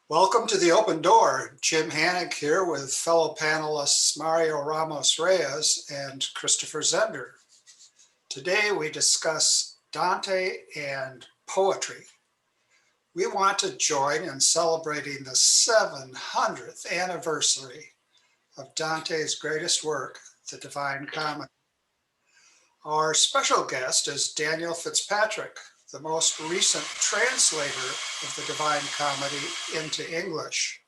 Welcome to the Open Door. Jim Hannick here with fellow panelists Mario Ramos-Reyes and Christopher Zender. Today we discuss Dante and poetry. We want to join in celebrating the 700th anniversary of Dante's greatest work, the Divine Comedy. Our special guest is Daniel Fitzpatrick, the most recent translator of the Divine Comedy into English.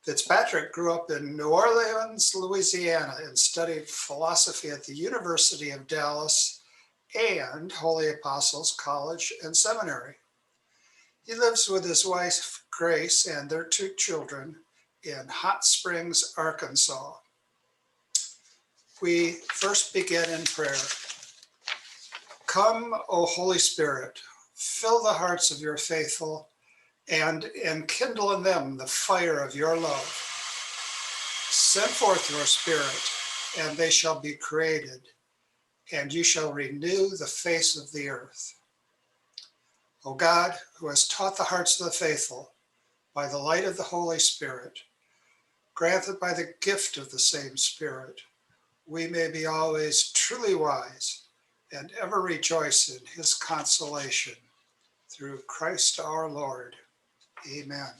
Fitzpatrick grew up in New Orleans, Louisiana, and studied philosophy at the University of Dallas and Holy Apostles College and Seminary. He lives with his wife, Grace, and their 2 children in Hot Springs, Arkansas. We first begin in prayer. Come, O Holy Spirit, fill the hearts of your faithful and enkindle in them the fire of your love. Send forth your Spirit, and they shall be created, and you shall renew the face of the earth. O God, who has taught the hearts of the faithful by the light of the Holy Spirit, grant that by the gift of the same Spirit, we may be always truly wise and ever rejoice in his consolation. Through Christ our Lord. Amen.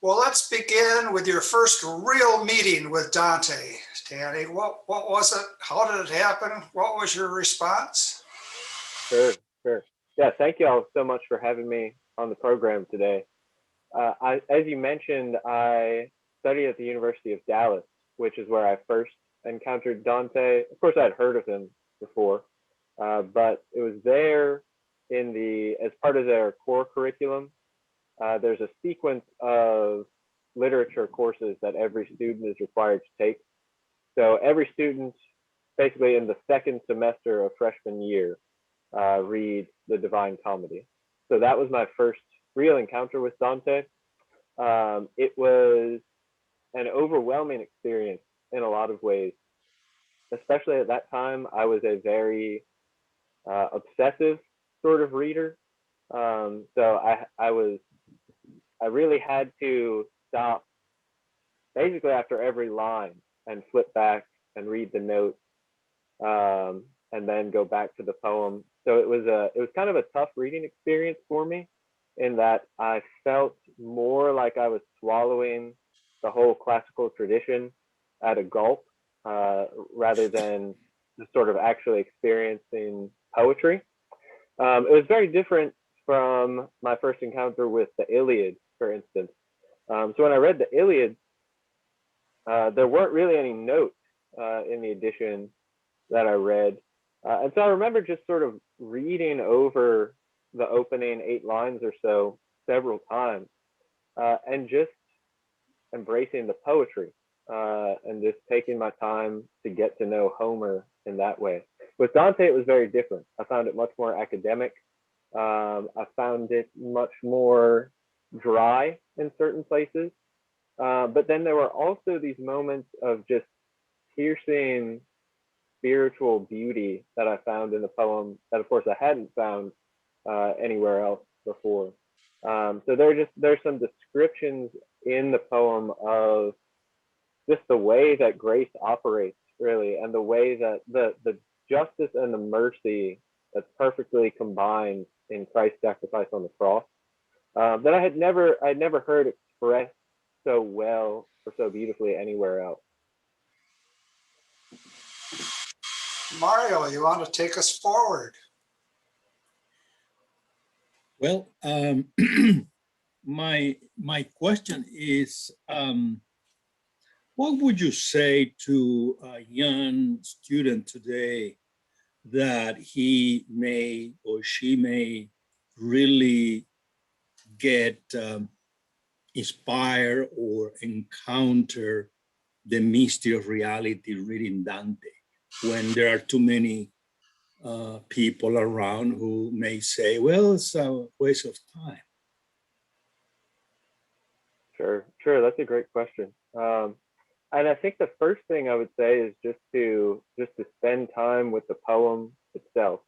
Well, let's begin with your first real meeting with Dante. Danny, what was it? How did it happen? What was your response? Sure. Yeah, thank you all so much for having me on the program today. As you mentioned, I studied at the University of Dallas, which is where I first encountered Dante. Of course, I'd heard of him before, but it was there as part of their core curriculum. There's a sequence of literature courses that every student is required to take. So every student, basically in the second semester of freshman year, reads the Divine Comedy. So that was my first real encounter with Dante. It was an overwhelming experience in a lot of ways. Especially at that time, I was a very obsessive sort of reader. So I really had to stop basically after every line and flip back and read the notes, and then go back to the poem. So it was kind of a tough reading experience for me, in that I felt more like I was swallowing the whole classical tradition at a gulp, rather than just sort of actually experiencing poetry. It was very different from my first encounter with the Iliad, for instance. So when I read the Iliad, there weren't really any notes in the edition that I read. And so I remember just sort of reading over the opening 8 lines or so several times, and just embracing the poetry, and just taking my time to get to know Homer in that way. With Dante, it was very different. I found it much more academic. I found it much more dry in certain places. But then there were also these moments of just piercing spiritual beauty that I found in the poem that, of course, I hadn't found anywhere else before. So there's some descriptions in the poem of just the way that grace operates, really, and the way that the justice and the mercy that's perfectly combined in Christ's sacrifice on the cross, that I'd never heard expressed so well or so beautifully anywhere else. Mario, you want to take us forward? Well, my question is, what would you say to a young student today that he may or she may really get inspired or encounter the mystery of reality reading Dante, when there are too many people around who may say, well, it's a waste of time? Sure, that's a great question. And I think the first thing I would say is just to spend time with the poem itself.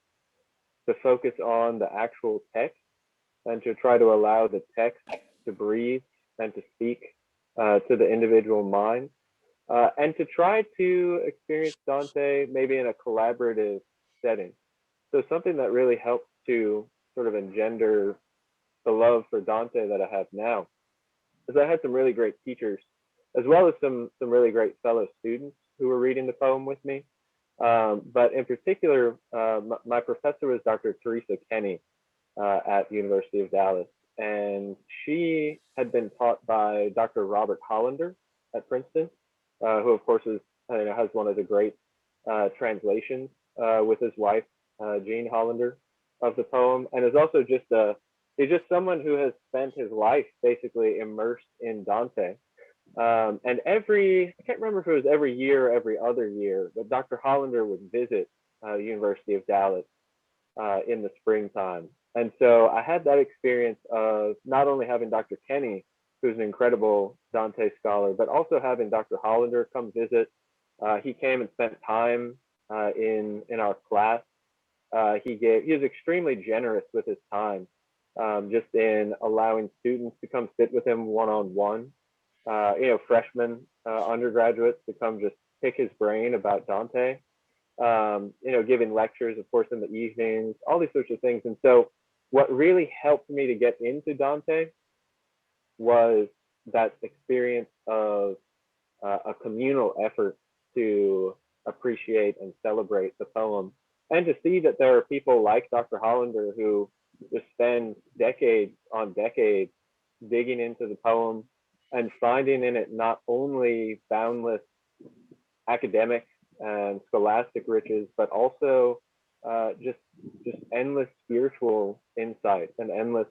to focus on the actual text and to try to allow the text to breathe and to speak to the individual mind, and to try to experience Dante maybe in a collaborative setting. So something that really helped to sort of engender the love for Dante that I have now is I had some really great teachers, as well as some really great fellow students who were reading the poem with me. But in particular, my professor was Dr. Teresa Kenny at University of Dallas, and she had been taught by Dr. Robert Hollander at Princeton, who of course is, has one of the great translations with his wife, Jean Hollander, of the poem, and is also he's just someone who has spent his life basically immersed in Dante. And I can't remember if it was every year or every other year, but Dr. Hollander would visit University of Dallas in the springtime. And so I had that experience of not only having Dr. Kenny, who's an incredible Dante scholar, but also having Dr. Hollander come visit. He came and spent time in our class. He was extremely generous with his time, just in allowing students to come sit with him one-on-one. Freshmen, undergraduates to come just pick his brain about Dante, giving lectures, of course, in the evenings, all these sorts of things. And so what really helped me to get into Dante was that experience of a communal effort to appreciate and celebrate the poem, and to see that there are people like Dr. Hollander who just spend decades on decades digging into the poem and finding in it not only boundless academic and scholastic riches, but also just endless spiritual insight and endless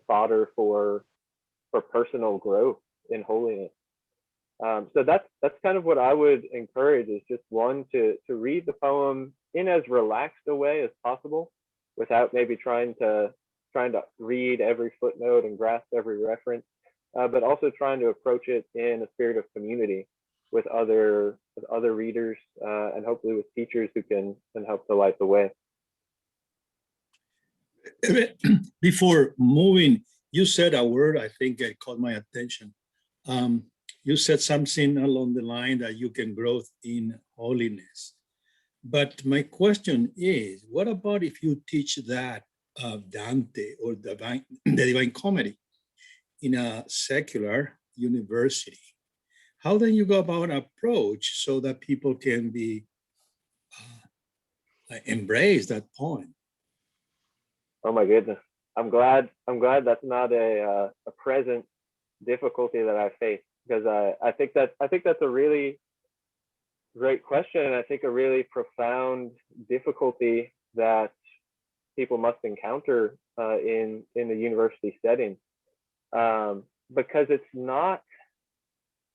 fodder for personal growth in holiness. So that's kind of what I would encourage, is just one, to read the poem in as relaxed a way as possible, without maybe trying to read every footnote and grasp every reference, but also trying to approach it in a spirit of community with other readers, and hopefully with teachers who can help to light the way. Before moving, you said a word I think it caught my attention. You said something along the line that you can grow in holiness. But my question is, what about if you teach that Dante or the Divine Comedy in a secular university? How then you go about an approach so that people can be embrace that poem? Oh my goodness, I'm glad that's not a present difficulty that I face, because I think that's a really great question, and I think a really profound difficulty that people must encounter in the university setting, because it's not.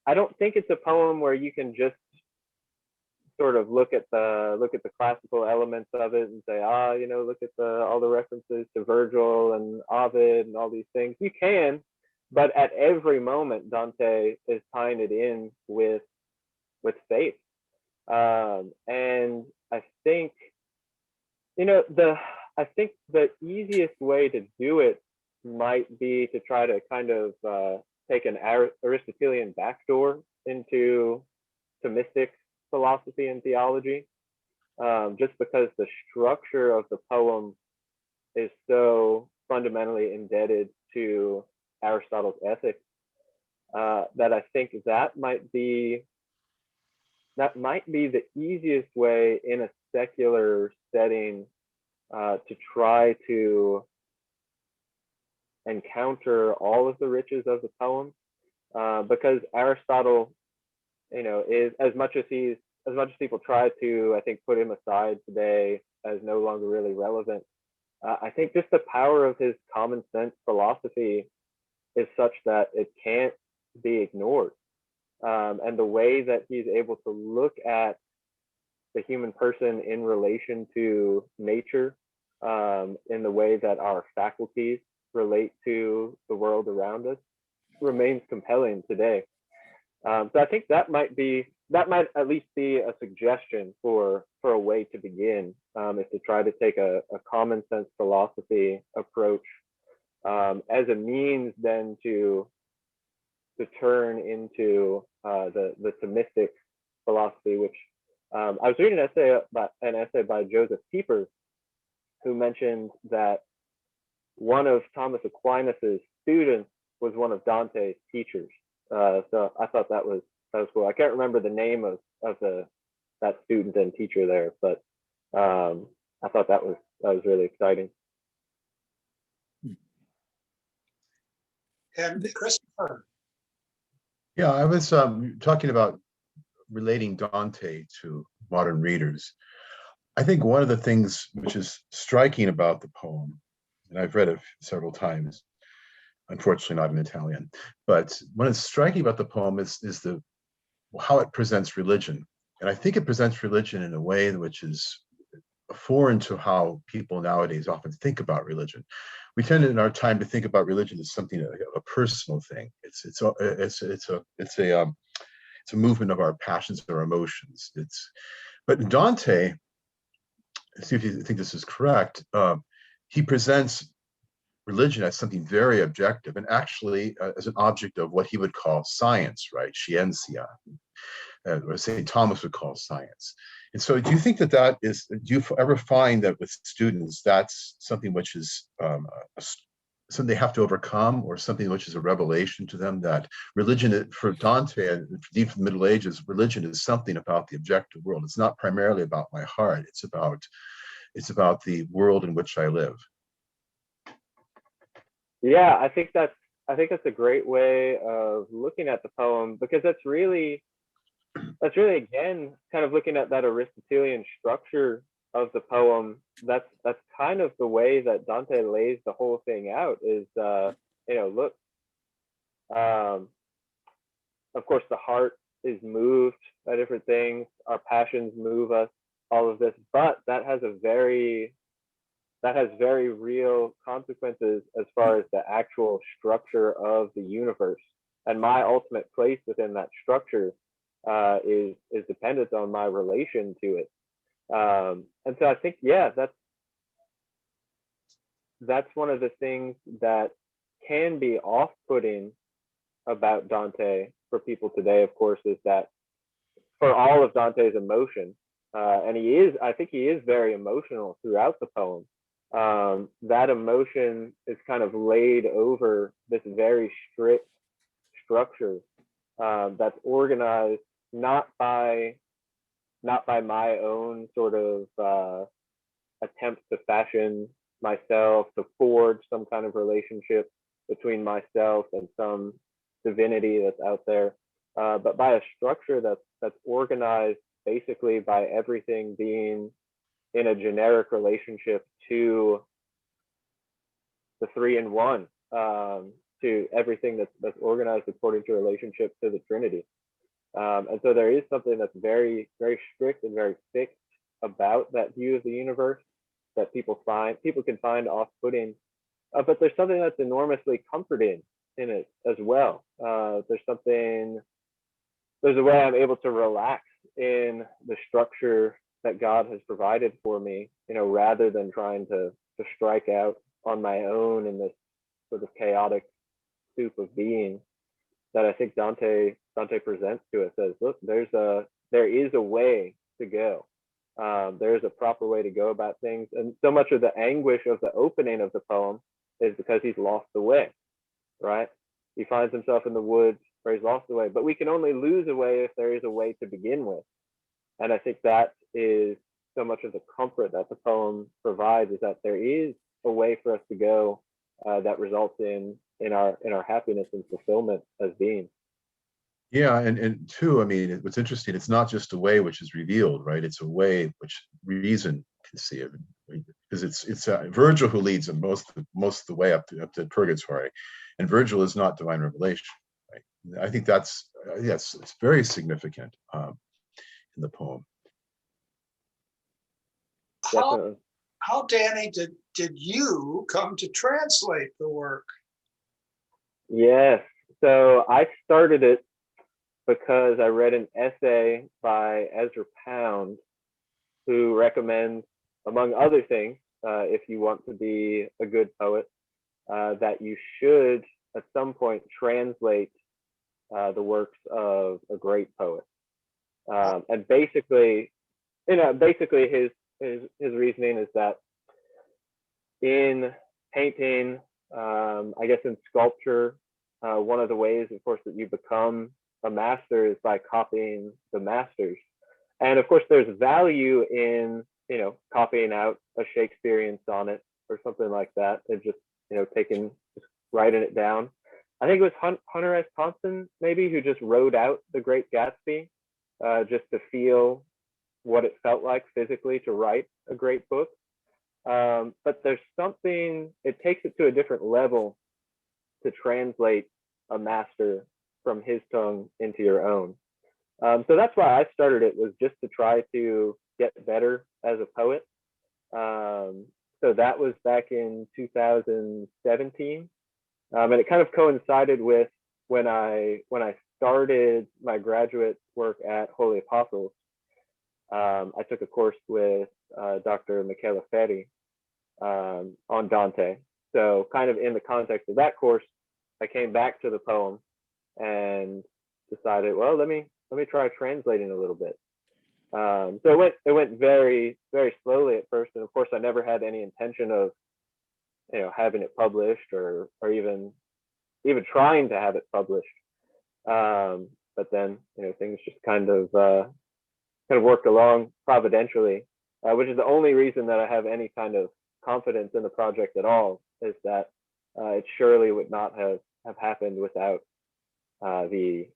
I don't think it's a poem where you can just sort of look at the classical elements of it and say, look at all the references to Virgil and Ovid and all these things. You can, but at every moment Dante is tying it in with faith, and I think the easiest way to do it might be to try to kind of take an Aristotelian backdoor into Thomistic philosophy and theology, just because the structure of the poem is so fundamentally indebted to Aristotle's ethics, that I think that might be the easiest way in a secular setting to try to encounter all of the riches of the poem, because Aristotle, is as much as people try to, I think, put him aside today as no longer really relevant. I think just the power of his common sense philosophy is such that it can't be ignored, and the way that he's able to look at the human person in relation to nature, in the way that our faculties relate to the world around us, remains compelling today. So I think that might be that might at least be a suggestion for a way to begin, is to try to take a common sense philosophy approach as a means then to turn into the Thomistic philosophy, which I was reading an essay by Joseph Pieper's, who mentioned that one of Thomas Aquinas's students was one of Dante's teachers. So I thought that was cool. I can't remember the name of that student and teacher there, but I thought that was really exciting. And Christopher. Yeah, I was talking about relating Dante to modern readers. I think one of the things which is striking about the poem, and I've read it several times, unfortunately not in Italian, but what is striking about the poem is how it presents religion. And I think it presents religion in a way which is foreign to how people nowadays often think about religion. We tend in our time to think about religion as something, a personal thing. It's a movement of our passions or emotions. But Dante, see if you think this is correct, he presents religion as something very objective and actually as an object of what he would call science, right? Scientia, or St. Thomas would call science. And so do you think that do you ever find that with students, that's something which is something they have to overcome, or something which is a revelation to them, that religion for Dante and deep in the Middle Ages, religion is something about the objective world. It's not primarily about my heart. It's about the world in which I live. Yeah, I think that's a great way of looking at the poem, because that's really again kind of looking at that Aristotelian structure of the poem. That's kind of the way that Dante lays the whole thing out, is look, of course the heart is moved by different things, our passions move us, all of this, but that has very real consequences as far as the actual structure of the universe, and my ultimate place within that structure is dependent on my relation to it. And so I think, yeah, that's one of the things that can be off-putting about Dante for people today, of course, is that for all of Dante's emotion, and I think he is very emotional throughout the poem, that emotion is kind of laid over this very strict structure that's organized not by my own sort of attempt to fashion myself, to forge some kind of relationship between myself and some divinity that's out there, but by a structure that's organized basically by everything being in a generic relationship to the three in one, to everything that's organized according to relationship to the Trinity. And so there is something that's very, very strict and very fixed about that view of the universe that people can find off-putting, but there's something that's enormously comforting in it as well. There's a way I'm able to relax in the structure that God has provided for me, rather than trying to strike out on my own in this sort of chaotic soup of being that I think Dante presents to us as, look, there is a way to go. There is a proper way to go about things. And so much of the anguish of the opening of the poem is because he's lost the way, right? He finds himself in the woods where he's lost the way, but we can only lose a way if there is a way to begin with. And I think that is so much of the comfort that the poem provides, is that there is a way for us to go that results in our happiness and fulfillment as beings. Yeah, and two, I mean, what's interesting, it's not just a way which is revealed, right? It's a way which reason can see it, because it's Virgil who leads him most of the way up to purgatory, and Virgil is not divine revelation, right? I think that's yes, it's very significant in the poem. How Danny, did you come to translate the work? Yes, so I started it because I read an essay by Ezra Pound, who recommends, among other things, if you want to be a good poet, that you should at some point translate the works of a great poet. And basically, his reasoning is that in painting, I guess in sculpture, one of the ways, of course, that you become a master is by copying the masters. And of course, there's value in, copying out a Shakespearean sonnet or something like that, and just, just writing it down. I think it was Hunter S. Thompson, maybe, who just wrote out The Great Gatsby, just to feel what it felt like physically to write a great book. But there's something, it takes it to a different level to translate a master from his tongue into your own. So that's why I started it, was just to try to get better as a poet. So that was back in 2017. And it kind of coincided with when I started my graduate work at Holy Apostles. I took a course with Dr. Michela Ferri on Dante. So kind of in the context of that course, I came back to the poem and decided, well, let me try translating a little bit. So it went very, very slowly at first, and of course I never had any intention of having it published or even trying to have it published. But then things just kind of worked along providentially, which is the only reason that I have any kind of confidence in the project at all, is that it surely would not have happened without the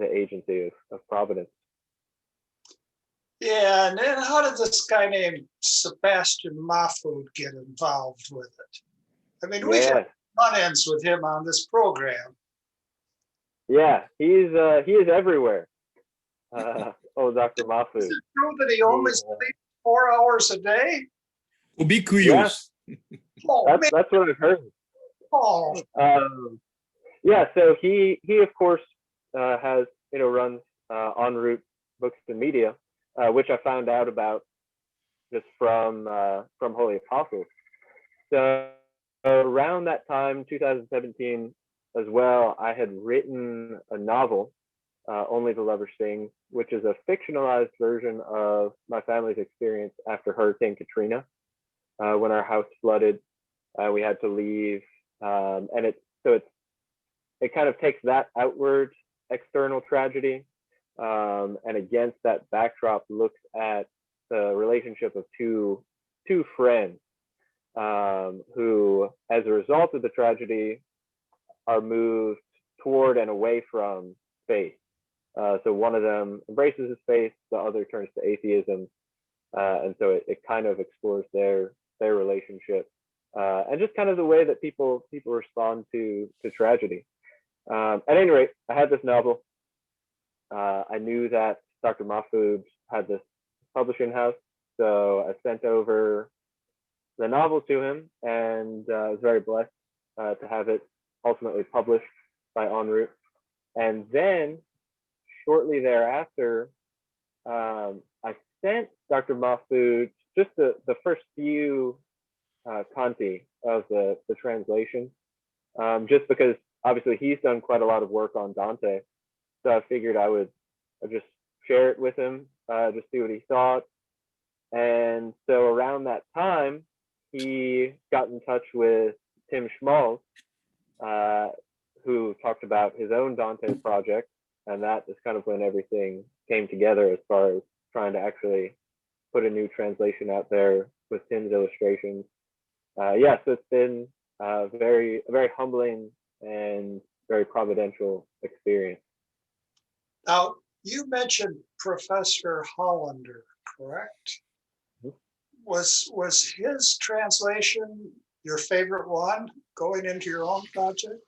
agency of Providence. Yeah, and then how did this guy named Sebastian Mahfoud get involved with it? I mean, we had run-ins with him on this program. Yeah, he is everywhere. Dr. Mahfoud. Is it true that he only sleeps 4 hours a day? Ubiquitous. Yeah. Oh, That's what I've heard. Oh. So he of course has runs En route Books and Media, which I found out about just from Holy Apostles. So around that time, 2017 as well, I had written a novel, Only the Lover Sings, which is a fictionalized version of my family's experience after Hurricane Katrina. When our house flooded, we had to leave, and it kind of takes that outward external tragedy, and against that backdrop looks at the relationship of two friends who, as a result of the tragedy, are moved toward and away from faith. So one of them embraces his faith, the other turns to atheism, and so it kind of explores their relationship, and just kind of the way that people respond to tragedy. At any rate, I had this novel. I knew that Dr. Mahfoud had this publishing house, so I sent over the novel to him, and I was very blessed to have it ultimately published by En route. And then shortly thereafter, I sent Dr. Mahfoud just the first few Conti of the translation, just because obviously he's done quite a lot of work on Dante. So I figured I'd just share it with him, just see what he thought. And so around that time, he got in touch with Tim Schmalz, who talked about his own Dante project. And that is kind of when everything came together as far as trying to actually put a new translation out there with Tim's illustrations. So it's been a very humbling and very providential experience. Now, you mentioned Professor Hollander, correct? Mm-hmm. Was his translation your favorite one going into your own project?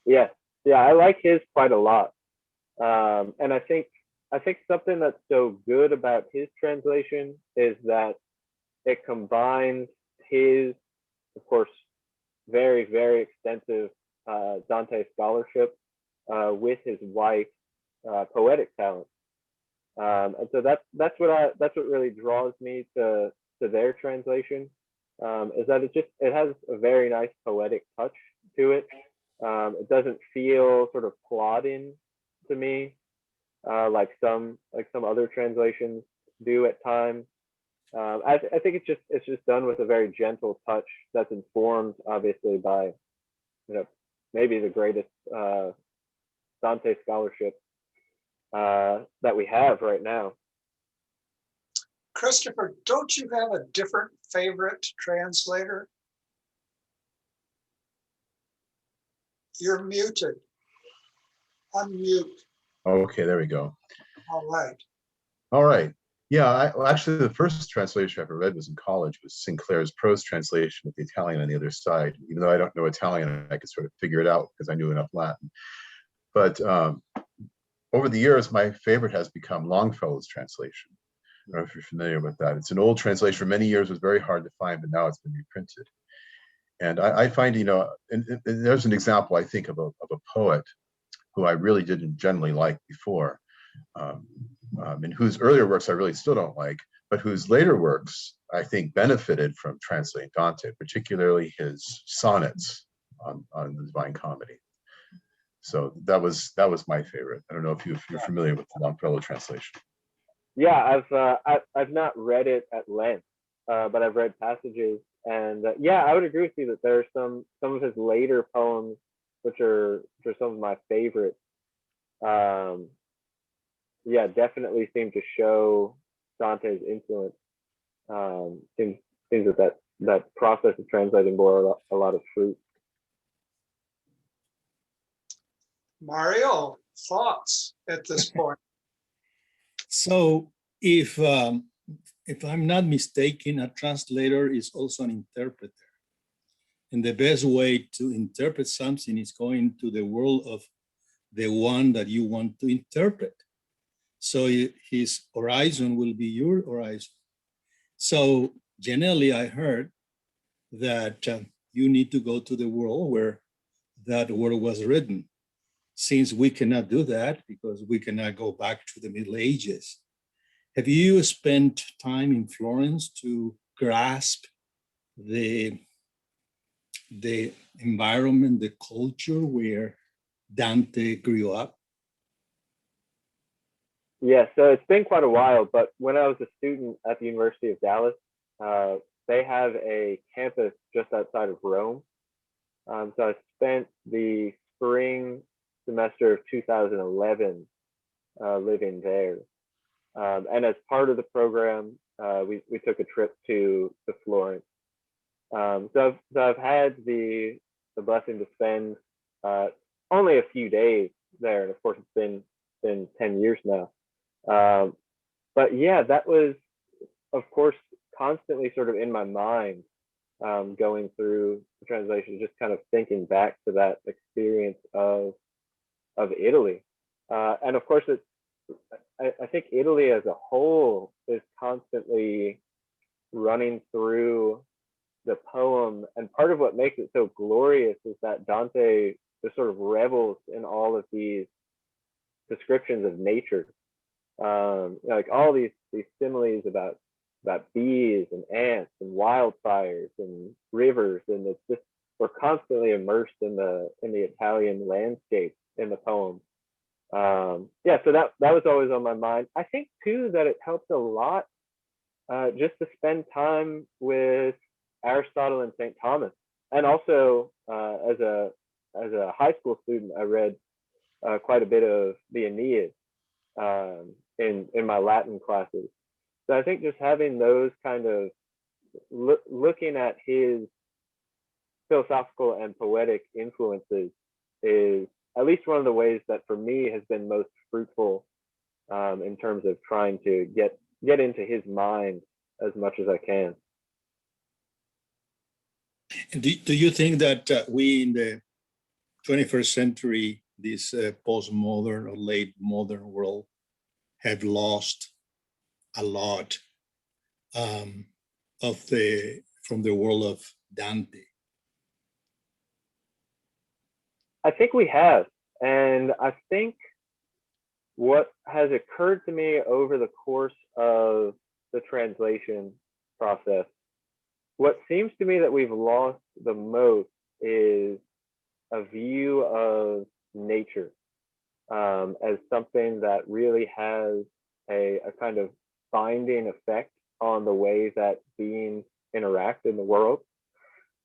Yeah, I like his quite a lot. And I think something that's so good about his translation is that it combines his, of course, very, very extensive Dante scholarship with his wife poetic talent. And so that's what really draws me to their translation, is that it has a very nice poetic touch to it. It doesn't feel sort of plodding to me, like some other translations do at times. I think it's just done with a very gentle touch that's informed, obviously, by maybe the greatest Dante scholarship that we have right now. Christopher, don't you have a different favorite translator? You're muted. Unmute. Okay, there we go. All right. All right. Yeah, well, actually, the first translation I ever read was in college. Was Sinclair's prose translation with the Italian on the other side. Even though I don't know Italian, I could sort of figure it out because I knew enough Latin. But over the years, my favorite has become Longfellow's translation. I don't know if you're familiar with that. It's an old translation. For many years, it was very hard to find, but now it's been reprinted. And I find, and there's an example, I think, of a poet who I really didn't generally like before, and whose earlier works I really still don't like, but whose later works I think benefited from translating Dante, particularly his sonnets on the Divine Comedy. So that was my favorite. I don't know if you're familiar with the Longfellow translation. Yeah, I've not read it at length, but I've read passages, and yeah, I would agree with you that there are some of his later poems which are some of my favorites. Yeah, definitely seem to show Dante's influence. Seems that process of translating bore a lot of fruit. Mario, thoughts at this point? So if I'm not mistaken, a translator is also an interpreter. And the best way to interpret something is going to the world of the one that you want to interpret. So his horizon will be your horizon. So generally I heard that you need to go to the world where that word was written. Since we cannot do that because we cannot go back to the Middle Ages. Have you spent time in Florence to grasp the environment, the culture where Dante grew up? Yeah, so it's been quite a while, but when I was a student at the University of Dallas, they have a campus just outside of Rome. So I spent the spring semester of 2011 living there. And as part of the program, we took a trip to Florence. So I've had the blessing to spend only a few days there, and of course it's been 10 years now. But yeah, that was, of course, constantly sort of in my mind, going through the translation, just kind of thinking back to that experience of Italy. And of course, I think Italy as a whole is constantly running through the poem. And part of what makes it so glorious is that Dante just sort of revels in all of these descriptions of nature. Like all these similes about bees and ants and wildfires and rivers, and it's just, we're constantly immersed in the Italian landscape in the poem. Yeah, so that was always on my mind. I think too that it helps a lot just to spend time with Aristotle and St. Thomas, and also as a high school student, I read quite a bit of the Aeneid in my Latin classes. So I think just having those kind of looking at his philosophical and poetic influences is at least one of the ways that for me has been most fruitful in terms of trying to get into his mind as much as I can. Do you think that we in the 21st century, this postmodern or late modern world, have lost a lot from the world of Dante? I think we have, and I think what has occurred to me over the course of the translation process, what seems to me that we've lost the most is a view of nature as something that really has a kind of binding effect on the way that beings interact in the world.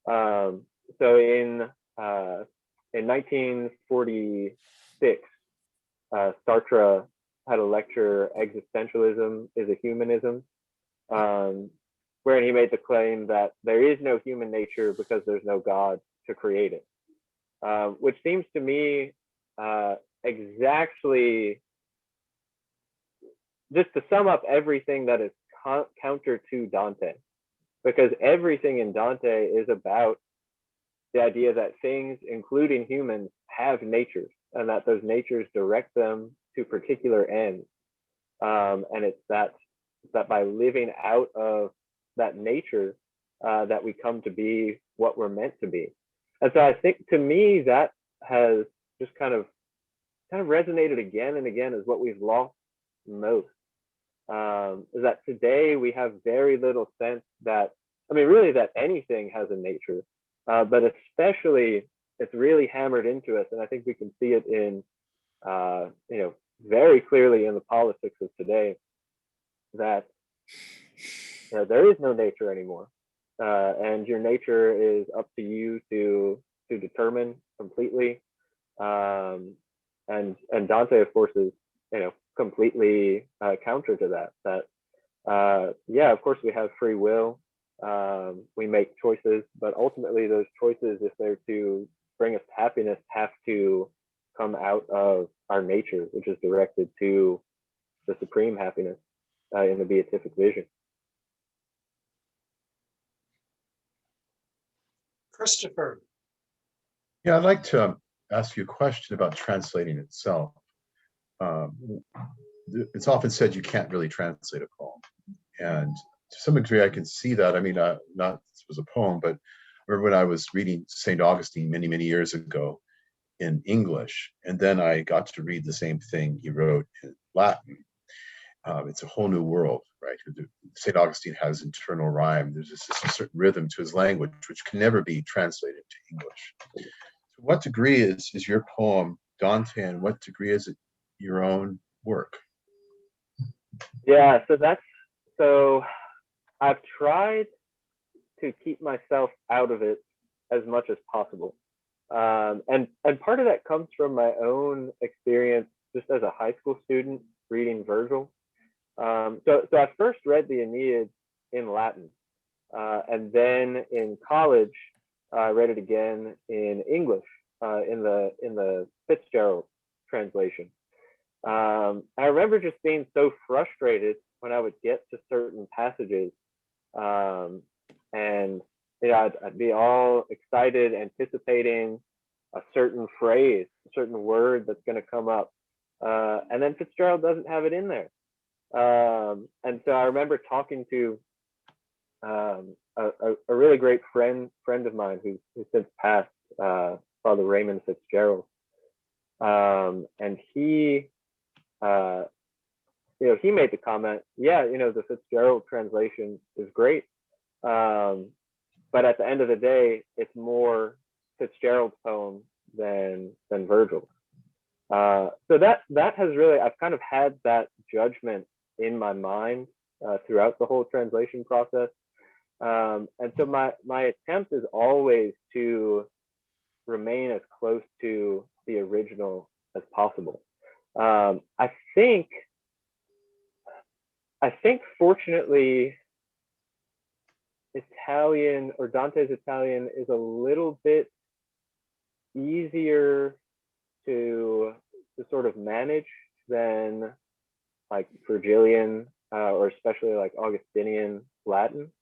So in 1946, Sartre had a lecture, Existentialism is a Humanism, wherein he made the claim that there is no human nature because there's no God to create it, which seems to me exactly, just to sum up everything that is counter to Dante, because everything in Dante is about the idea that things, including humans, have natures, and that those natures direct them to particular ends. And it's that by living out of that nature that we come to be what we're meant to be. And so I think, to me, that has just kind of resonated again and again as what we've lost most. Is that today we have very little sense that, I mean, really, that anything has a nature, but especially it's really hammered into us. And I think we can see it in, very clearly in the politics of today, that there is no nature anymore. And your nature is up to you to determine completely. And Dante, of course, is, completely counter to that. Yeah, of course, we have free will. We make choices, but ultimately those choices, if they're to bring us happiness, have to come out of our nature, which is directed to the supreme happiness in the beatific vision. Christopher. Yeah, I'd like to ask you a question about translating itself. It's often said you can't really translate a poem, and to some degree I can see that. I mean, not this was a poem, but I remember when I was reading St. Augustine many years ago in English, and then I got to read the same thing he wrote in Latin. It's a whole new world, right? St. Augustine has internal rhyme. There's just a certain rhythm to his language, which can never be translated to English. To what degree is your poem Dante, and what degree is it your own work? Yeah, so I've tried to keep myself out of it as much as possible. And part of that comes from my own experience just as a high school student reading Virgil. So I first read the Aeneid in Latin, and then in college I read it again in English in the Fitzgerald translation. I remember just being so frustrated when I would get to certain passages, and I'd be all excited, anticipating a certain phrase, a certain word that's going to come up, and then Fitzgerald doesn't have it in there. And so I remember talking to a really great friend of mine who's since passed, Father Raymond Fitzgerald, and he made the comment, the Fitzgerald translation is great, but at the end of the day, it's more Fitzgerald's poem than Virgil. So that has really, I've kind of had that judgment in my mind throughout the whole translation process, and so my attempt is always to remain as close to the original as possible. I think fortunately Italian, or Dante's Italian, is a little bit easier to sort of manage than like Virgilian or especially like Augustinian Latin.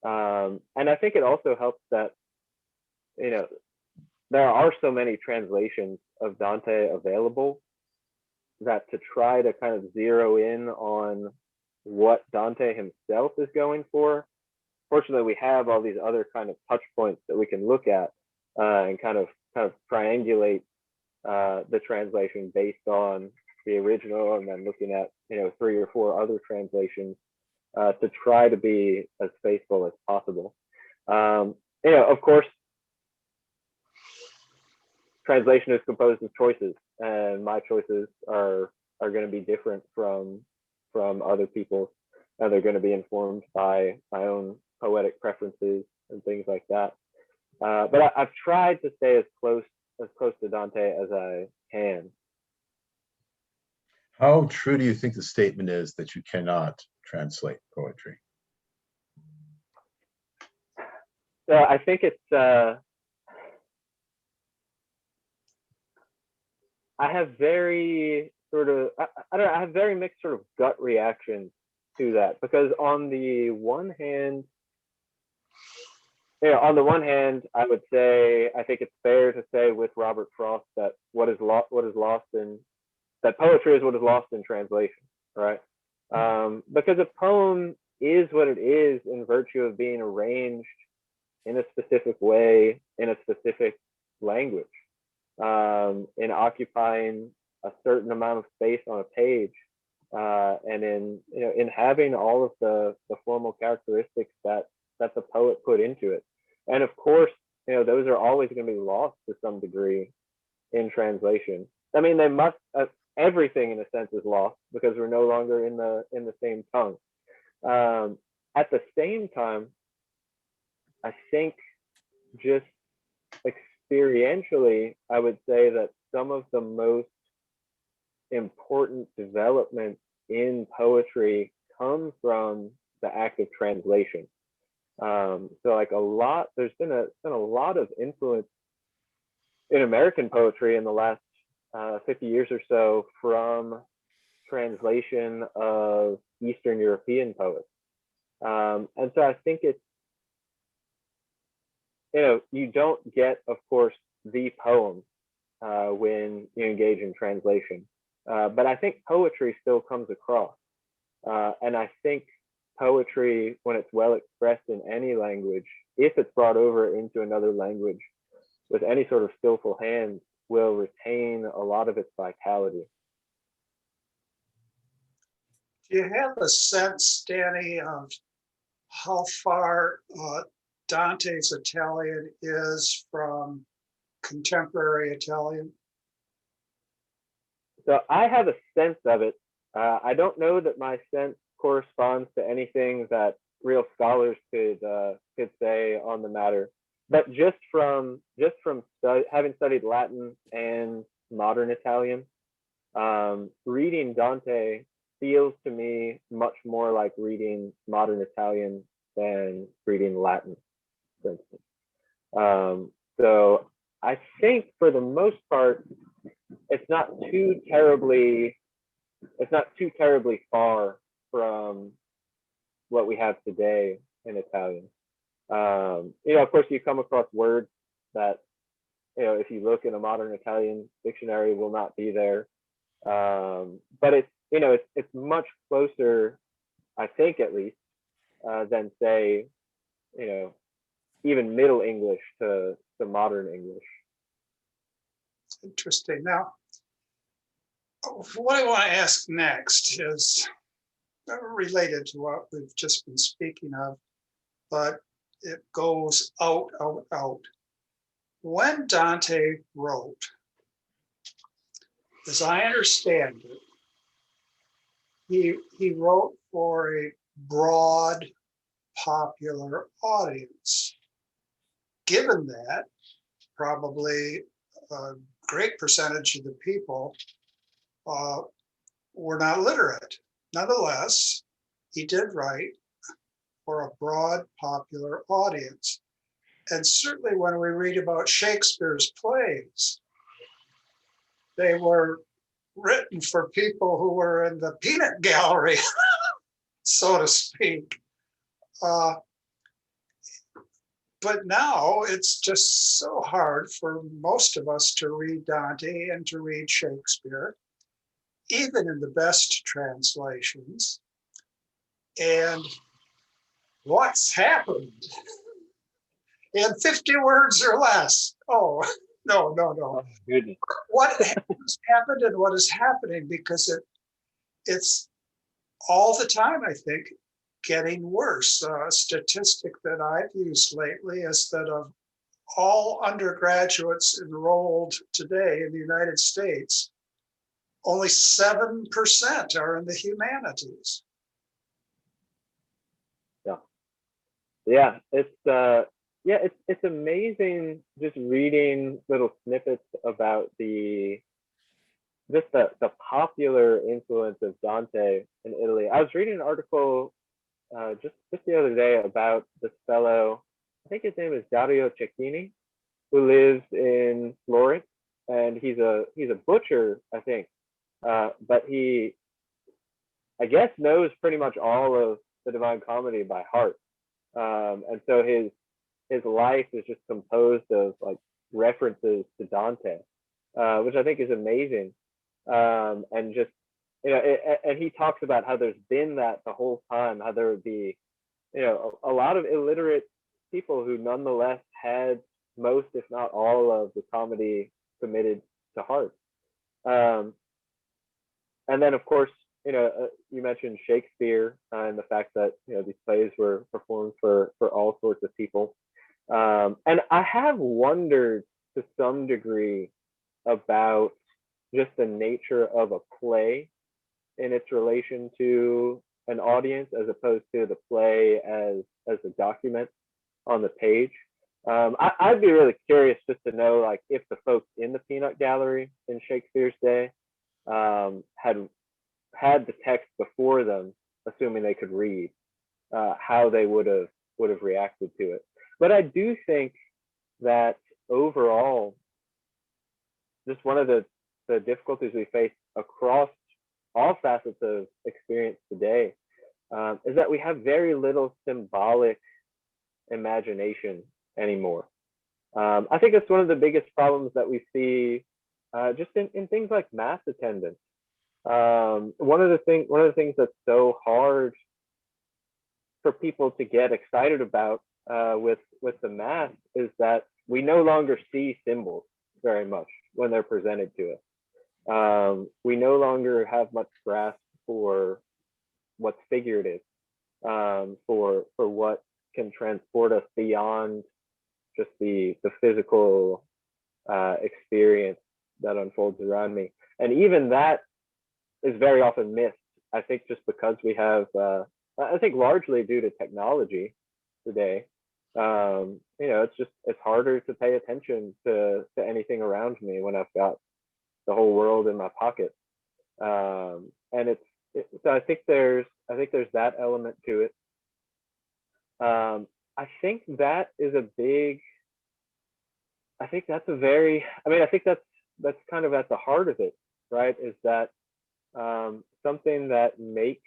And I think it also helps that there are so many translations of Dante available that to try to kind of zero in on what Dante himself is going for. Fortunately, we have all these other kind of touch points that we can look at and kind of triangulate the translation based on the original and then looking at, 3 or 4 other translations to try to be as faithful as possible. Of course, translation is composed of choices, and my choices are going to be different from other people's, and they're going to be informed by my own poetic preferences and things like that. But I've tried to stay as close to Dante as I can. How true do you think the statement is that you cannot translate poetry? I think it's I have very sort of I don't know, I have very mixed sort of gut reactions to that, because on the one hand, I would say I think it's fair to say with Robert Frost that what is lost in that poetry is what is lost in translation, right? Because a poem is what it is in virtue of being arranged in a specific way, in a specific language, in occupying a certain amount of space on a page, and in having all of the formal characteristics that the poet put into it. And of course, those are always going to be lost to some degree in translation. I mean, they must. Everything in a sense is lost because we're no longer in the same tongue. At the same time, I think just experientially, I would say that some of the most important development in poetry come from the act of translation. So like there's been a lot of influence in American poetry in the last 50 years or so from translation of Eastern European poets. And so I think it's, you don't get, of course, the poem when you engage in translation. But I think poetry still comes across. And I think poetry, when it's well expressed in any language, if it's brought over into another language with any sort of skillful hand, will retain a lot of its vitality. Do you have a sense, Danny, of how far Dante's Italian is from contemporary Italian? So I have a sense of it. I don't know that my sense corresponds to anything that real scholars could say on the matter. But just from having studied Latin and modern Italian, reading Dante feels to me much more like reading modern Italian than reading Latin, for instance. So I think for the most part, it's not too terribly far from what we have today in Italian. Of course, you come across words that, if you look in a modern Italian dictionary, will not be there. But it's much closer, I think at least, than say, even Middle English to modern English. Interesting. Now, what I want to ask next is related to what we've just been speaking of, but it goes out. When Dante wrote, as I understand it, he wrote for a broad popular audience. Given that, probably a great percentage of the people were not literate. Nonetheless, he did write for a broad popular audience. And certainly when we read about Shakespeare's plays, they were written for people who were in the peanut gallery, so to speak. But now it's just so hard for most of us to read Dante and to read Shakespeare, even in the best translations. And what's happened? In 50 words or less. Oh, No. Oh, goodness. What has happened and what is happening, because it's all the time, I think, getting worse. A statistic that I've used lately is that of all undergraduates enrolled today in the United States, only 7% are in the humanities. Yeah, it's amazing just reading little snippets about the popular influence of Dante in Italy. I was reading an article just the other day about this fellow. I think his name is Dario Cecchini, who lives in Florence, and he's a butcher, I think, but he, I guess, knows pretty much all of the Divine Comedy by heart. And so his life is just composed of like references to Dante, which I think is amazing. And just, and he talks about how there's been that the whole time, how there would be, a lot of illiterate people who nonetheless had most, if not all, of the comedy committed to heart. And then, of course, you mentioned Shakespeare and the fact that these plays were performed for all sorts of people, and I have wondered to some degree about just the nature of a play in its relation to an audience, as opposed to the play as a document on the page. I'd be really curious just to know, like, if the folks in the peanut gallery in Shakespeare's day had the text before them, assuming they could read, how they would have reacted to it. But I do think that overall, just one of the difficulties we face across all facets of experience today is that we have very little symbolic imagination anymore. I think it's one of the biggest problems that we see just in things like mass attendance. One of the things that's so hard for people to get excited about with the mass is that we no longer see symbols very much when they're presented to us. We no longer have much grasp for what's figurative, for what can transport us beyond just the physical experience that unfolds around me. And even that is very often missed, I think, just because we have, I think largely due to technology today, it's harder to pay attention to anything around me when I've got the whole world in my pocket. And so I think there's that element to it. I think that is I think that's kind of at the heart of it, right? Is that something that makes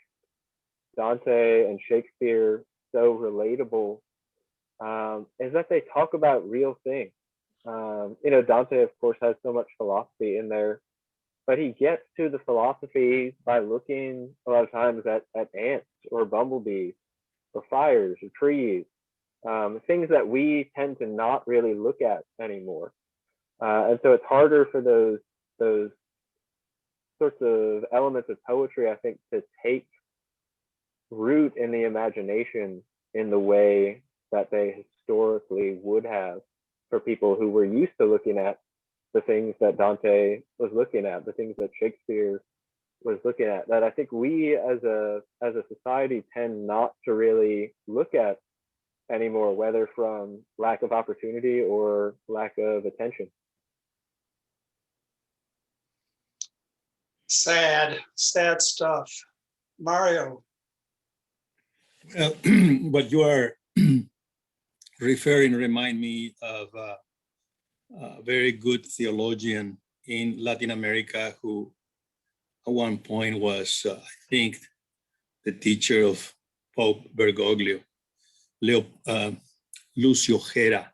Dante and Shakespeare so relatable is that they talk about real things. Dante, of course, has so much philosophy in there, but he gets to the philosophy by looking a lot of times at ants or bumblebees or fires or trees, things that we tend to not really look at anymore. And so it's harder for those sorts of elements of poetry, I think, to take root in the imagination in the way that they historically would have for people who were used to looking at the things that Dante was looking at, the things that Shakespeare was looking at, that I think we as a society tend not to really look at anymore, whether from lack of opportunity or lack of attention. Sad stuff. Mario. Well, what you are referring remind me of a very good theologian in Latin America who at one point was, I think, the teacher of Pope Bergoglio, Lucio Gera.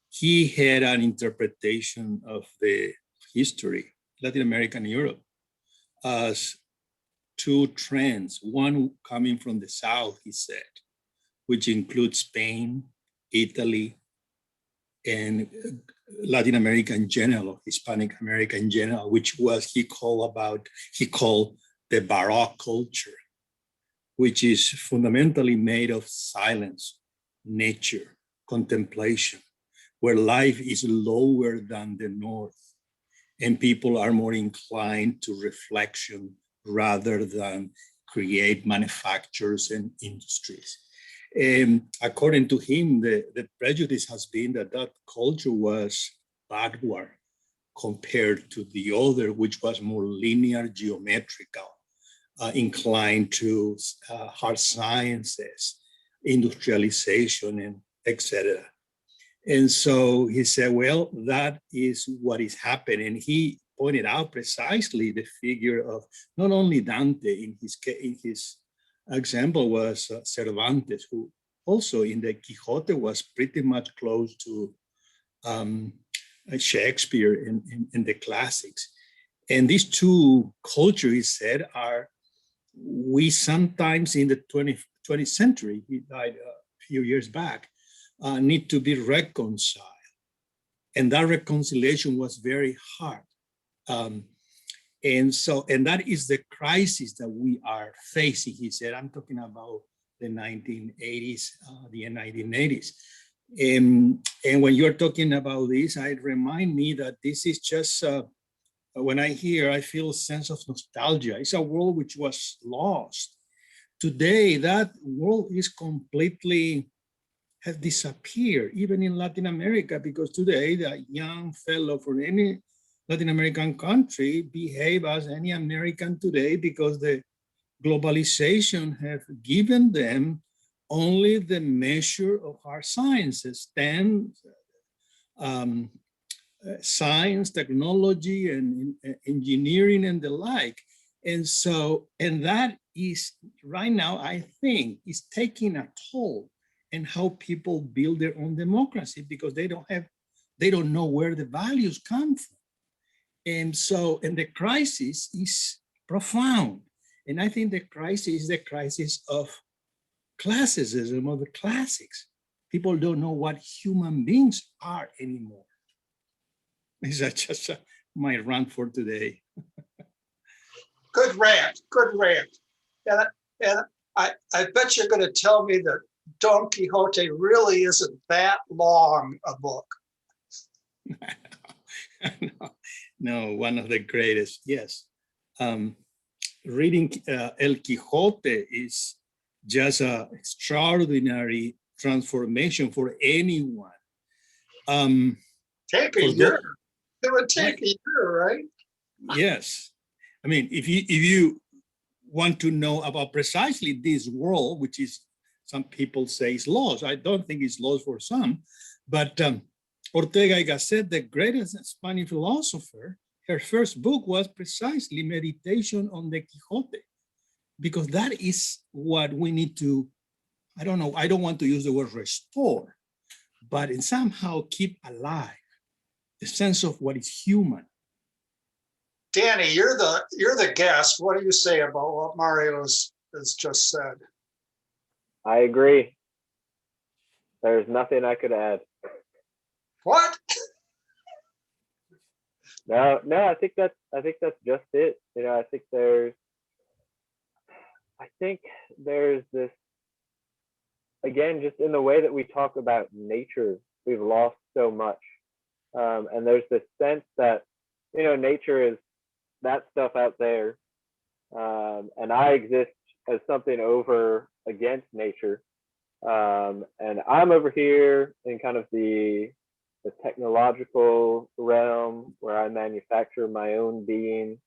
He had an interpretation of the history, Latin America and Europe, as two trends, one coming from the South, he said, which includes Spain, Italy, and Latin America in general, Hispanic America in general, which was he called the Baroque culture, which is fundamentally made of silence, nature, contemplation, where life is lower than the north, and people are more inclined to reflection rather than create manufactures and industries. And according to him, the prejudice has been that that culture was backward compared to the other, which was more linear, geometrical, inclined to hard sciences, industrialization, and etc. And so he said, well, that is what is happening. He pointed out precisely the figure of not only Dante in his example was Cervantes, who also in the Quixote was pretty much close to Shakespeare in the classics. And these two cultures, he said, we sometimes in the 20th century, he died a few years back, need to be reconciled. And that reconciliation was very hard. And that is the crisis that we are facing, he said. I'm talking about the 1980s, the 1980s. And when you're talking about this, it reminds me that this is just, when I feel a sense of nostalgia. It's a world which was lost. Today, that world is completely has disappeared, even in Latin America, because today the young fellow from any Latin American country behave as any American today because the globalization have given them only the measure of hard sciences, STEM, science, technology, and engineering, and the like. And that is right now, I think, is taking a toll in how people build their own democracy because they don't know where the values come from. And the crisis is profound. And I think the crisis is the crisis of classicism, of the classics. People don't know what human beings are anymore. These are just my rant for today. Good rant, good rant. And I bet you're going to tell me that Don Quixote really isn't that long a book. No, one of the greatest, yes. Reading El Quixote is just an extraordinary transformation for anyone. Take a year. It would take a year, right? Yes. I mean, if you want to know about precisely this world, which is some people say is lost. I don't think it's lost for some, but Ortega y Gasset, the greatest Spanish philosopher, her first book was precisely Meditation on the Quixote, because that is what we need to, I don't know, I don't want to use the word restore, but in somehow keep alive the sense of what is human. Danny, you're the guest. What do you say about what Mario has just said? I agree. There's nothing I could add. What? No, I think that's just it. You know, I think there's this, again, just in the way that we talk about nature, we've lost so much. And there's this sense that, you know, nature is that stuff out there. And I exist as something over against nature. And I'm over here in kind of the technological realm where I manufacture my own being.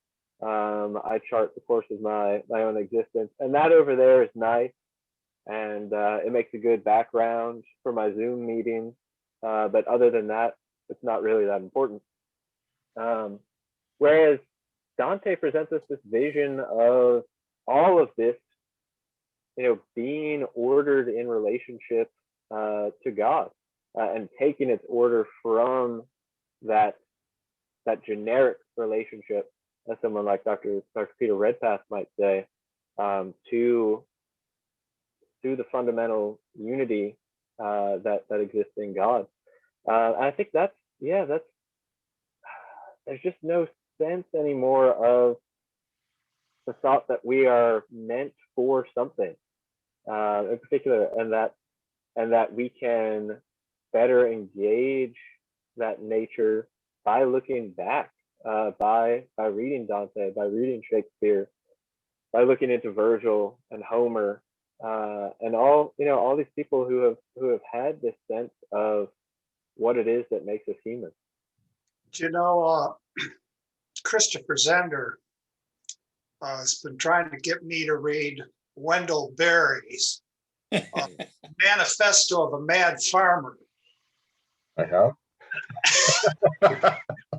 I chart the course of my own existence. And that over there is nice. And it makes a good background for my Zoom meetings. But other than that, it's not really that important. Whereas Dante presents us this vision of all of this, you know, being ordered in relationship to God, and taking its order from that generic relationship, as someone like Dr. Peter Redpath might say, to the fundamental unity that exists in God. I think that's there's just no sense anymore of the thought that we are meant for something in particular, and that we can better engage that nature by looking back, by reading Dante, by reading Shakespeare, by looking into Virgil and Homer, and all these people who have had this sense of what it is that makes us human. You know, Christopher Zender has been trying to get me to read Wendell Berry's Manifesto of a Mad Farmer. I have. And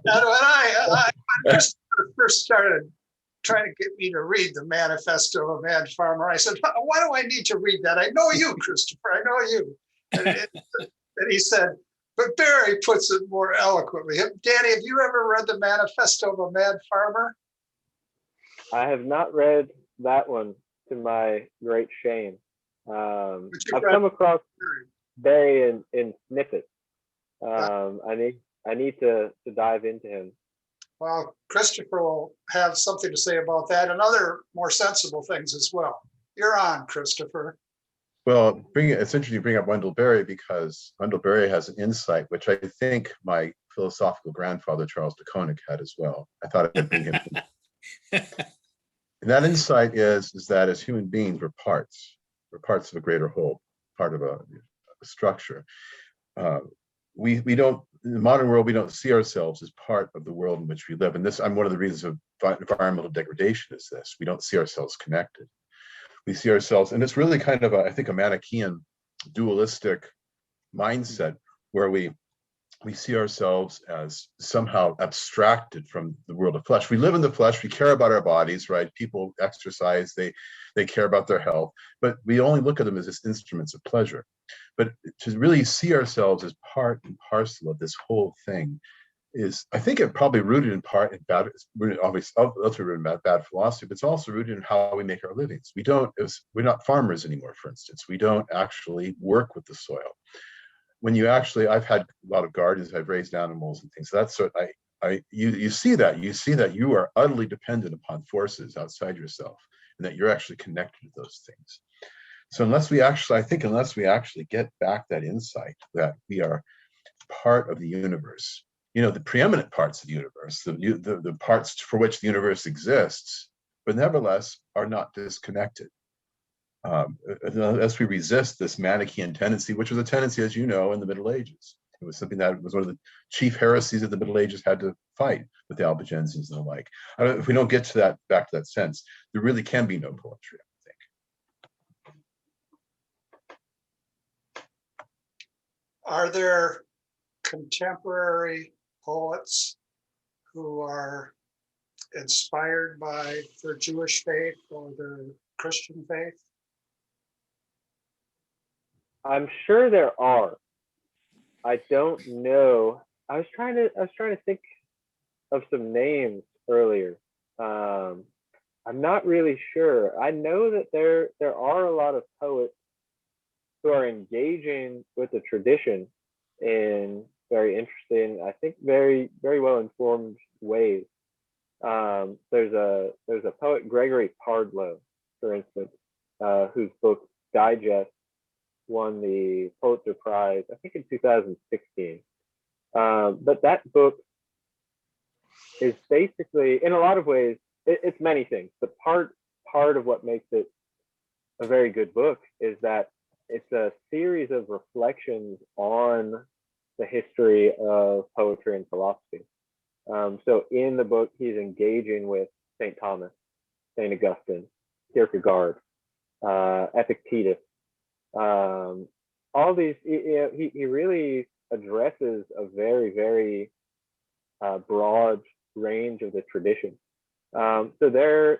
when Christopher first started trying to get me to read the Manifesto of a Mad Farmer, I said, why do I need to read that? I know you, Christopher, I know you. And he said, but Barry puts it more eloquently. Danny, have you ever read the Manifesto of a Mad Farmer? I have not read that one, to my great shame. I've come across Barry in snippets. I need to dive into him. Well, Christopher will have something to say about that and other more sensible things as well. You're on, Christopher. Well, it's interesting you bring up Wendell Berry, because Wendell Berry has an insight, which I think my philosophical grandfather, Charles de Koninck, had as well. I thought I'd bring him. And that insight is that as human beings, we're parts of a greater whole, part of a structure. We don't, in the modern world, we don't see ourselves as part of the world in which we live. And this, one of the reasons of environmental degradation is this: we don't see ourselves connected. We see ourselves, and it's really kind of I think a Manichaean dualistic mindset, where we see ourselves as somehow abstracted from the world of flesh. We live in the flesh, we care about our bodies, right? People exercise, they care about their health, but we only look at them as just instruments of pleasure. But to really see ourselves as part and parcel of this whole thing is, I think, it probably rooted in part in bad, obviously rooted in bad philosophy, but it's also rooted in how we make our livings. We're not farmers anymore, for instance. We don't actually work with the soil. When you actually, I've had a lot of gardens, I've raised animals and things. That's what you see that you are utterly dependent upon forces outside yourself, and that you're actually connected to those things. So unless we actually get back that insight that we are part of the universe, the preeminent parts of the universe, the parts for which the universe exists, but nevertheless are not disconnected. As we resist this Manichaean tendency, which was a tendency, as you know, in the Middle Ages. It was something that was one of the chief heresies that the Middle Ages had to fight with the Albigensians and the like. If we don't get to back to that sense, there really can be no poetry, I think. Are there contemporary poets who are inspired by their Jewish faith or their Christian faith? I'm sure there are. I don't know. I was trying to think of some names earlier. I'm not really sure. I know that there are a lot of poets who are engaging with the tradition in very interesting, I think very, very well informed ways. There's a poet, Gregory Pardlow, for instance, whose book Digest won the Pulitzer Prize, I think in 2016. But that book is basically, in a lot of ways, it's many things, but part of what makes it a very good book is that it's a series of reflections on the history of poetry and philosophy. So in the book, he's engaging with St. Thomas, St. Augustine, Kierkegaard, Epictetus. All these, he really addresses a very, very broad range of the tradition. So there's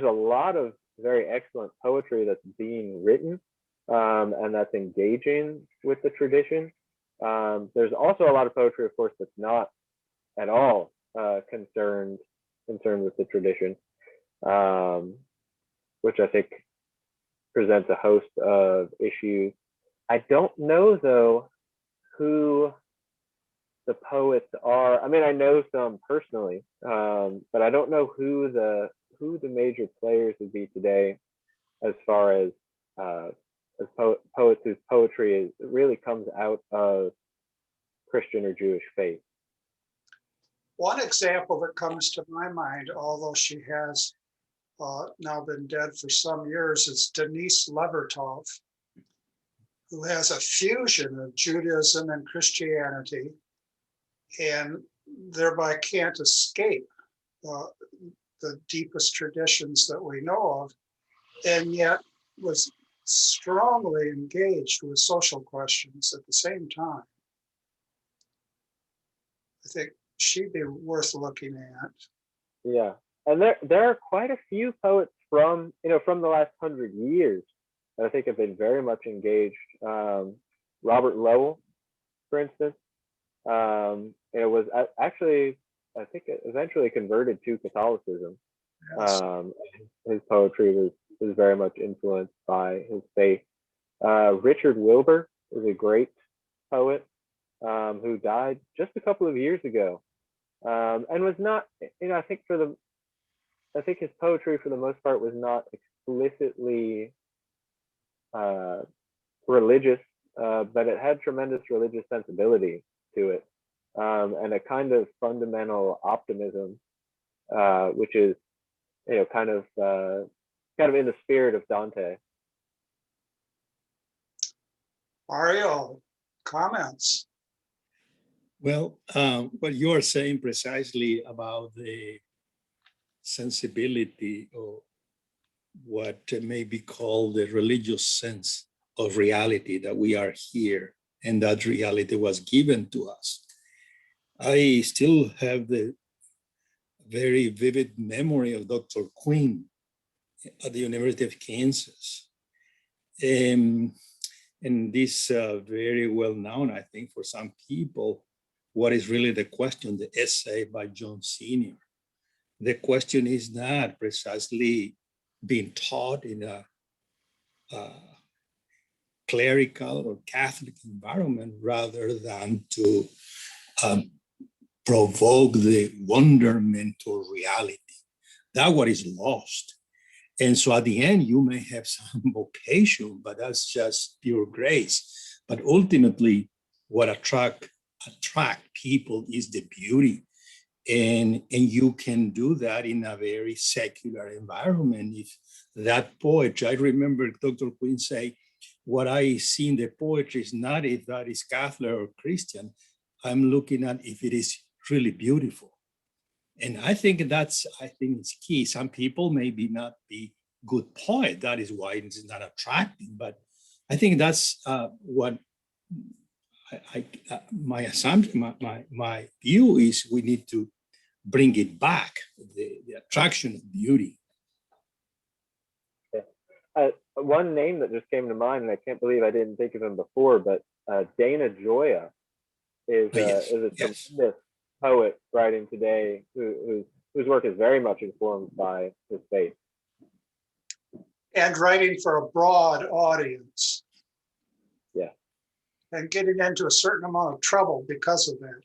a lot of very excellent poetry that's being written and that's engaging with the tradition. There's also a lot of poetry, of course, that's not at all concerned with the tradition, which I think presents a host of issues. I don't know, though, who the poets are. I mean, I know some personally, but I don't know who the major players would be today, as far as poets whose poetry really comes out of Christian or Jewish faith. One example that comes to my mind, although she has now been dead for some years, is Denise Levertov, who has a fusion of Judaism and Christianity, and thereby can't escape the deepest traditions that we know of, and yet was strongly engaged with social questions at the same time. I think she'd be worth looking at. Yeah, and there are quite a few poets from the last 100 years that I think have been very much engaged. Robert Lowell, for instance, was actually, I think, eventually converted to Catholicism. Yes. His poetry was very much influenced by his faith. Richard Wilbur is a great poet who died just a couple of years ago, and was not, I think his poetry for the most part was not explicitly religious, but it had tremendous religious sensibility to it, and a kind of fundamental optimism, which is kind of in the spirit of Dante. Mario, comments? Well, what you are saying precisely about the sensibility of what may be called the religious sense of reality, that we are here and that reality was given to us. I still have the very vivid memory of Dr. Quinn at the University of Kansas. And this very well known, I think, for some people, what is really the question, the essay by John Senior. The question is not precisely being taught in a clerical or Catholic environment, rather than to provoke the wonderment of reality. That's what is lost. And so at the end, you may have some vocation, but that's just pure grace. But ultimately, what attract people is the beauty. And you can do that in a very secular environment. If that poetry, I remember Dr. Quinn say, what I see in the poetry is not if that is Catholic or Christian, I'm looking at if it is really beautiful. And I think it's key. Some people maybe not be good poet. That is why it's not attractive. But I think that's what my assumption, my view is we need to bring it back, the attraction of beauty. One name that just came to mind, and I can't believe I didn't think of him before, but Dana Gioia is a tremendous poet writing today whose work is very much informed by his faith. And writing for a broad audience. Yeah. And getting into a certain amount of trouble because of that.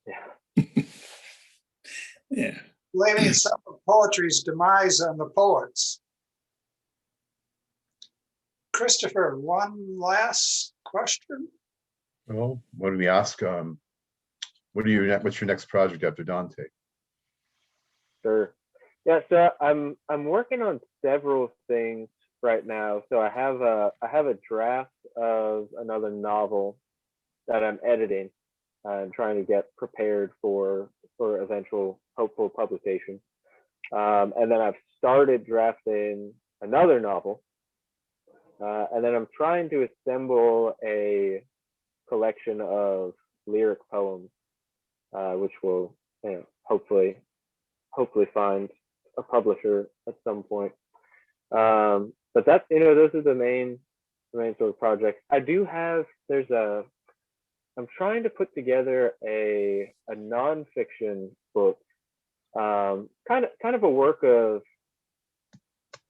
Yeah. Yeah. Blaming some of poetry's demise on the poets. Christopher, one last question. Well, what do we ask? What's your next project after Dante? Sure. Yeah, so I'm working on several things right now. So I have a draft of another novel that I'm editing and trying to get prepared for eventual hopeful publication. And then I've started drafting another novel. And then I'm trying to assemble a collection of lyric poems, which will hopefully find a publisher at some point. But that's, those are the main sort of projects. I do have, I'm trying to put together a nonfiction book, kind of a work of,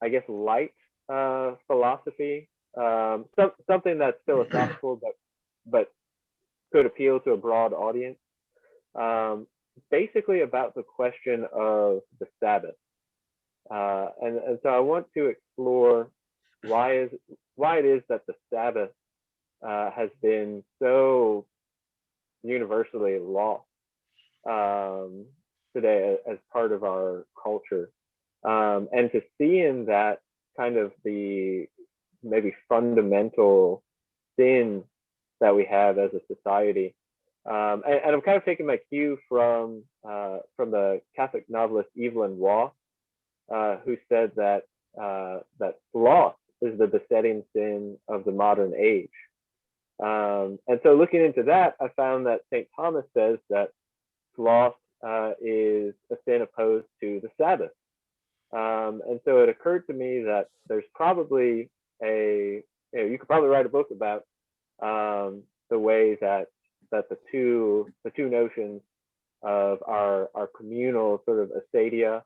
I guess, light philosophy, something that's philosophical, but could appeal to a broad audience. Basically about the question of the Sabbath. And so I want to explore why it is that the Sabbath has been so universally lost today as part of our culture, and to see in that kind of the maybe fundamental sin that we have as a society. And I'm kind of taking my cue from the Catholic novelist Evelyn Waugh, who said that that sloth is the besetting sin of the modern age. And so looking into that, I found that St. Thomas says that sloth is a sin opposed to the Sabbath. And so it occurred to me that there's probably you could probably write a book about the way that the two notions of our communal sort of acedia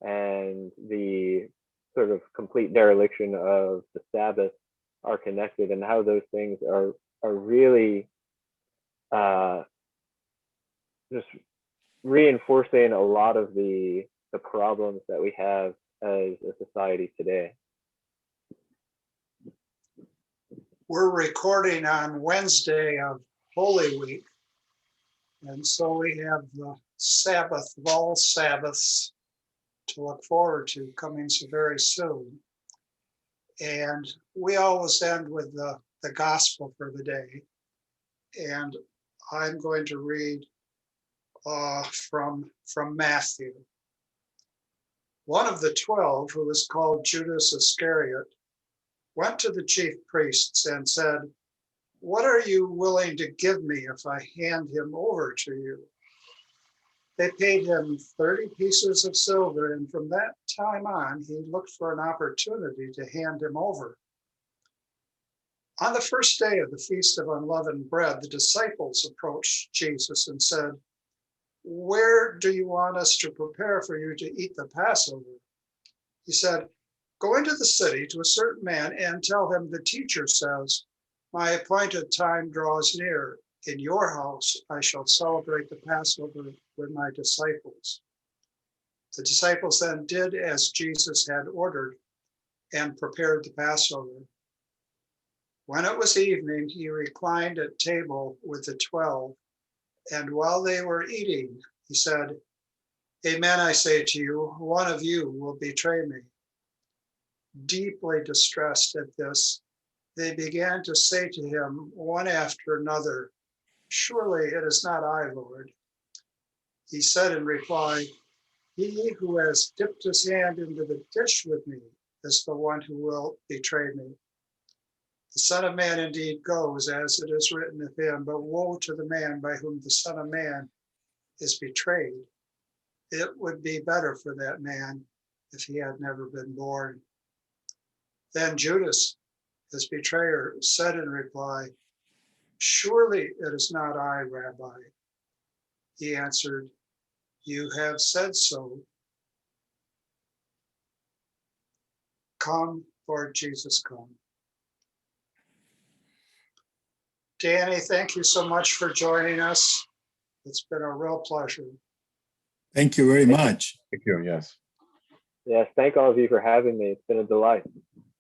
and the sort of complete dereliction of the Sabbath are connected, and how those things are really just reinforcing a lot of the problems that we have as a society today. We're recording on Wednesday of Holy Week, and so we have the Sabbath of all Sabbaths to look forward to coming so very soon. And we always end with the gospel for the day. And I'm going to read from Matthew. One of the 12, who was called Judas Iscariot, went to the chief priests and said, "What are you willing to give me if I hand him over to you?" They paid him 30 pieces of silver, and from that time on, he looked for an opportunity to hand him over. On the first day of the Feast of Unleavened Bread, the disciples approached Jesus and said, "Where do you want us to prepare for you to eat the Passover?" He said, "Go into the city to a certain man and tell him, the teacher says, 'My appointed time draws near. In your house, I shall celebrate the Passover with my disciples.'" The disciples then did as Jesus had ordered and prepared the Passover. When it was evening, he reclined at table with the 12, and while they were eating, he said, "Amen, I say to you, one of you will betray me." Deeply distressed at this, they began to say to him one after another, "Surely it is not I, Lord." He said in reply, "He who has dipped his hand into the dish with me is the one who will betray me. The Son of Man indeed goes as it is written of him, but woe to the man by whom the Son of Man is betrayed. It would be better for that man if he had never been born." Then Judas, his betrayer, said in reply, "Surely it is not I, Rabbi." He answered, "You have said so." Come, Lord Jesus, come. Danny, thank you so much for joining us. It's been a real pleasure. Thank you very much. Thank you, yes. Yes, thank all of you for having me. It's been a delight.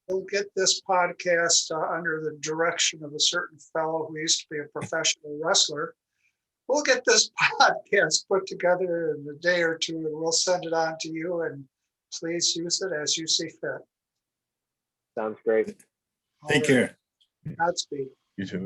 We'll get this podcast under the direction of a certain fellow who used to be a professional wrestler. We'll get this podcast put together in a day or two, and we'll send it on to you, and please use it as you see fit. Sounds great. Take care. Godspeed. You too.